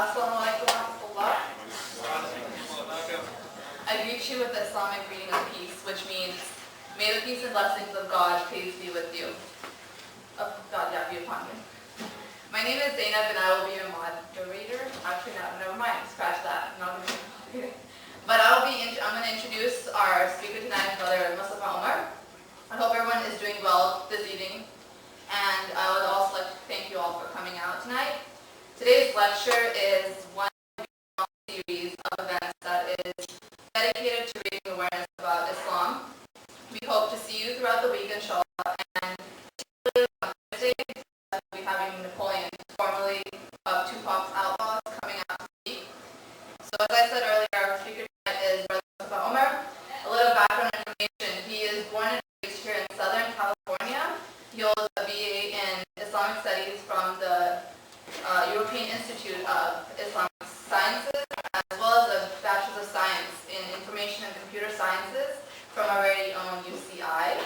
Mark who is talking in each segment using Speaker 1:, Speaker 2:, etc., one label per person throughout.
Speaker 1: Assalamu alaikum wa rahmatullah. I greet you with the Islamic greeting of peace, which means, may the peace and blessings of God, peace be with you. Of God, yeah, be upon you. My name is Zainab and I will be your moderator. Actually, no, never mind, scratch that. I'm not going to be But I'm going to introduce our speaker tonight, Brother Mustafa Umar. I hope everyone is doing well this evening. And I would also like to thank you all for coming out tonight. Today's lecture is one of a series of events that is dedicated to raising awareness about Islam. We hope to see you throughout the week, inshallah. And particularly on Thursday, we'll be having Napoleon, formerly of Tupac's Outlaws, coming out to speak. So as I said earlier, our speaker tonight is Brother Mustafa Umar. A little background information. He is born and raised here in Southern California. He holds a BA in Islamic Studies from the European Institute of Islamic Sciences, as well as a Bachelor of Science in Information and Computer Sciences from our very own UCI.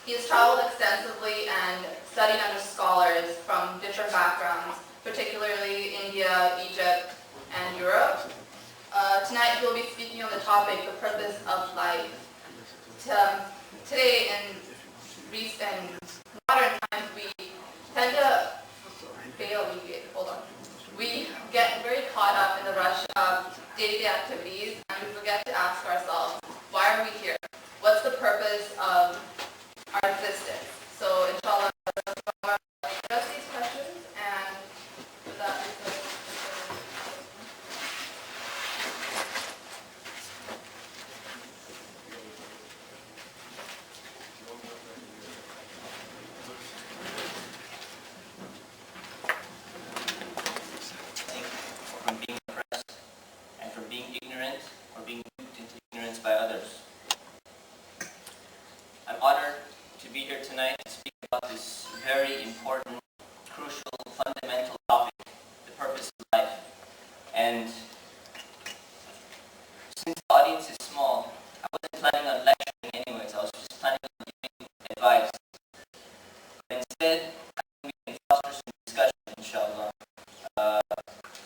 Speaker 1: He has traveled extensively and studied under scholars from different backgrounds, particularly India, Egypt, and Europe. Tonight he will be speaking on the topic, the purpose of life. Today, in modern times, we tend to we get very caught up in the rush of day-to-day activities, and we forget to ask ourselves, why are we here? What's the purpose of our existence? So, inshallah, I'll address these questions, and with that,
Speaker 2: from being oppressed and from being ignorant or being duped into ignorance by others. I'm honored to be here tonight to speak about this very important, crucial, fundamental topic, the purpose of life. And since the audience is small, I wasn't planning on lecturing anyways, I was just planning on giving advice. But instead, I think we can foster some discussion, inshallah.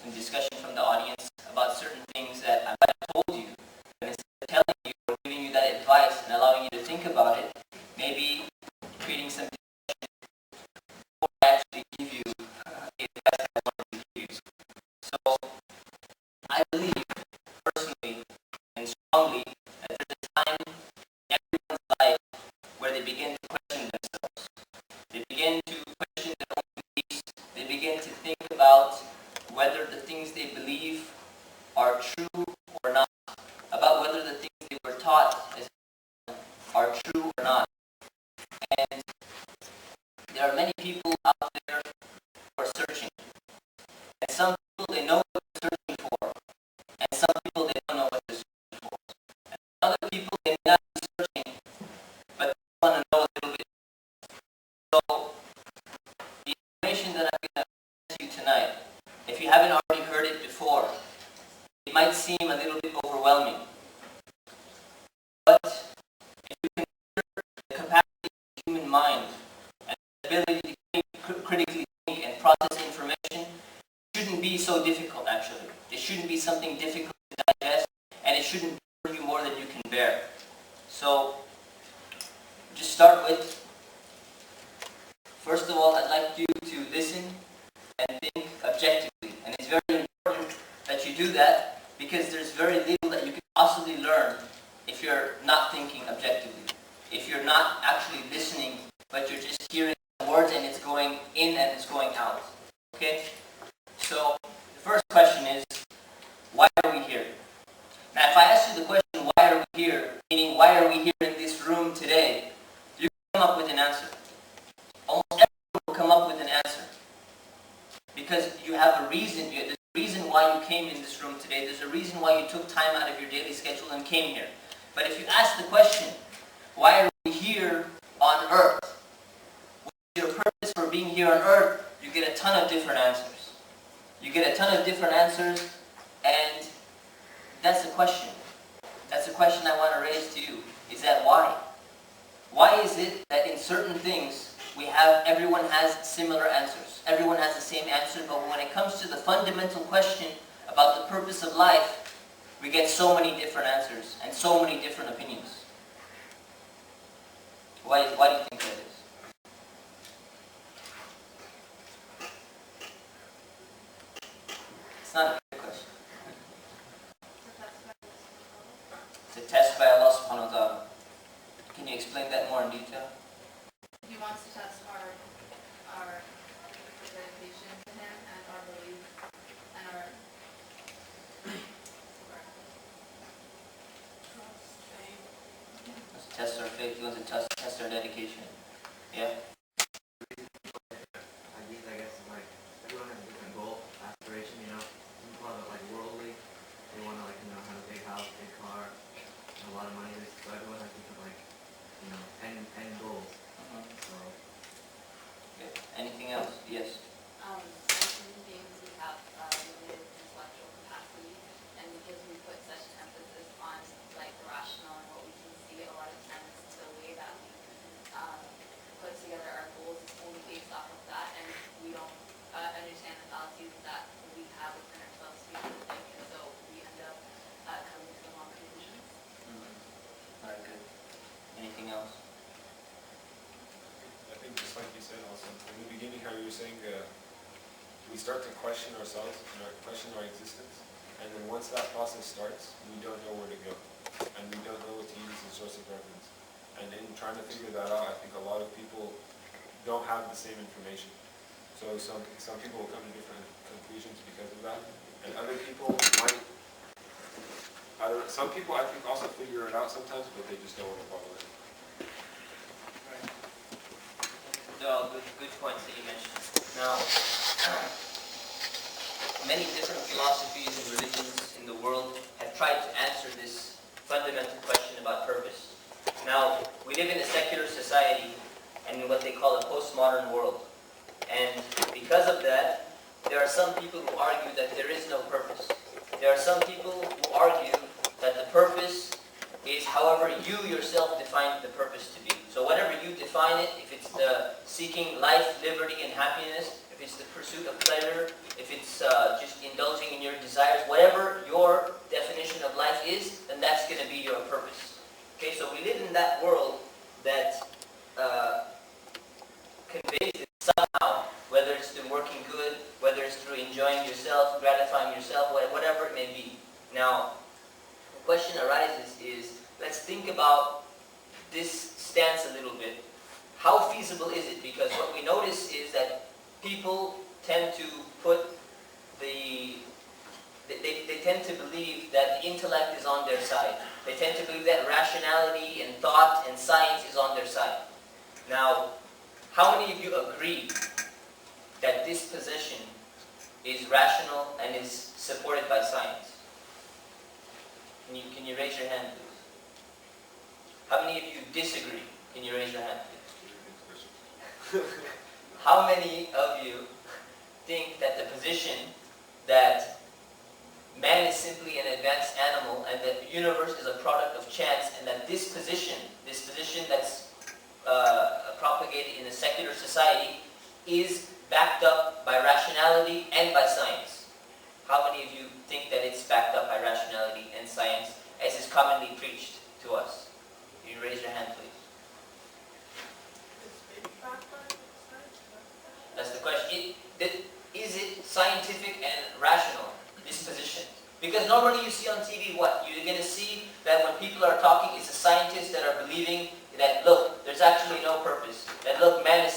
Speaker 2: Some discussion from the audience about certain things that I might have told you, but instead of telling you or giving you that advice and allowing you to think about it, maybe creating some discussion before I actually give you the advice I want to give you. So, I believe personally and strongly that there's a time in everyone's life where they begin to question themselves. They begin to question their own beliefs. They begin to think about whether the things they believe are true or not, about whether the things they were taught as are true or not. And there are many people out there who are searching. And some people, they know what they're searching for. And some people, they don't know what they're searching for. And other people, they may not be searching, but they want to know a little bit. So, the information that I'm going to present to you tonight, if you haven't already heard it before, it might seem a little bit overwhelming. But if you consider the capacity of the human mind and the ability to critically think and process information, it shouldn't be so difficult actually. It shouldn't be something difficult to digest, and it shouldn't burden you more than you can bear. So, just start with, first of all, I'd like you to listen and think objectively. And it's very important that you do that because there's very little that you can possibly learn if you're not thinking objectively. If you're not actually listening, but you're just hearing the words and it's going in and it's going out. Okay? So, the first question is, why are we here? Now, if I ask you the question, why are we here, meaning why are we here in this room today, you can come up with an answer. Almost everyone will come up with an answer. Because you have a reason, there's a reason why you came in this room today, there's a reason why you took time out of your daily schedule and came here. But if you ask the question, why are we here on earth? What is your purpose for being here on earth? You get a ton of different answers. You get a ton of different answers, and that's the question. That's the question I want to raise to you, is that why? Why is it that in certain things everyone has similar answers. Everyone has the same answer, but when it comes to the fundamental question about the purpose of life, we get so many different answers and so many different opinions. Why do you think that is? It's not a good question. It's a test by Allah subhanahu wa ta'ala. Can you explain that more in detail?
Speaker 1: He wants to test our dedication to Him and our belief and our faith.
Speaker 2: He wants to test our faith. He wants to test our dedication. Yeah.
Speaker 3: I guess like everyone has a different goal, aspiration. You know, some people have it like worldly. They want to like have a big house, big car, and a lot of money. So everyone has different like end goals. So.
Speaker 2: Okay. Anything else? Yes.
Speaker 4: As human beings, we have limited intellectual capacity, and because we put such an emphasis on like the rational and what we can see, a lot of times the way that we put together our goals is only based off of that, and we don't understand the fallacies that we have within ourselves to be able to think, and so we end up coming to the wrong conclusions.
Speaker 2: Very good. Anything else?
Speaker 5: I think just like you said also, in the beginning how you were saying we start to question ourselves, question our existence, and then once that process starts, we don't know where to go, and we don't know what to use as a source of reference. And in trying to figure that out, I think a lot of people don't have the same information. So some people will come to different conclusions because of that, and other people might, some people I think also figure it out sometimes, but they just don't want to follow it.
Speaker 2: No, good points that you mentioned. Now, many different philosophies and religions in the world have tried to answer this fundamental question about purpose. Now, we live in a secular society and in what they call a postmodern world. And because of that, there are some people who argue that there is no purpose. There are some people who argue that the purpose is however you yourself define the purpose to be. So whatever you define it, if it's the seeking life, liberty, and happiness, if it's the pursuit of pleasure, if it's just indulging in your desires, whatever your definition of life is, then that's going to be your purpose. Okay, so we live in that world that conveys it somehow, whether it's through working good, whether it's through enjoying yourself, gratifying yourself, whatever it may be. Now, the question arises is, let's think about this stance a little bit. How feasible is it? Because what we notice is that people tend to put they tend to believe that the intellect is on their side. They tend to believe that rationality and thought and science is on their side. Now, how many of you agree that this position is rational and is supported by science? Can you raise your hand, please? How many of you disagree? Can you raise your hand, please? How many of you think that the position that man is simply an advanced animal and that the universe is a product of chance, and that this position that's propagated in a secular society is backed up by rationality and by science? How many of you think that it's backed up by rationality and science as is commonly preached to us? Can you raise your hand, please? That's the question. Is it scientific and rational, this position? Because normally you see on TV what? You're going to see that when people are talking, it's the scientists that are believing that, look, there's actually no purpose. That, look, man is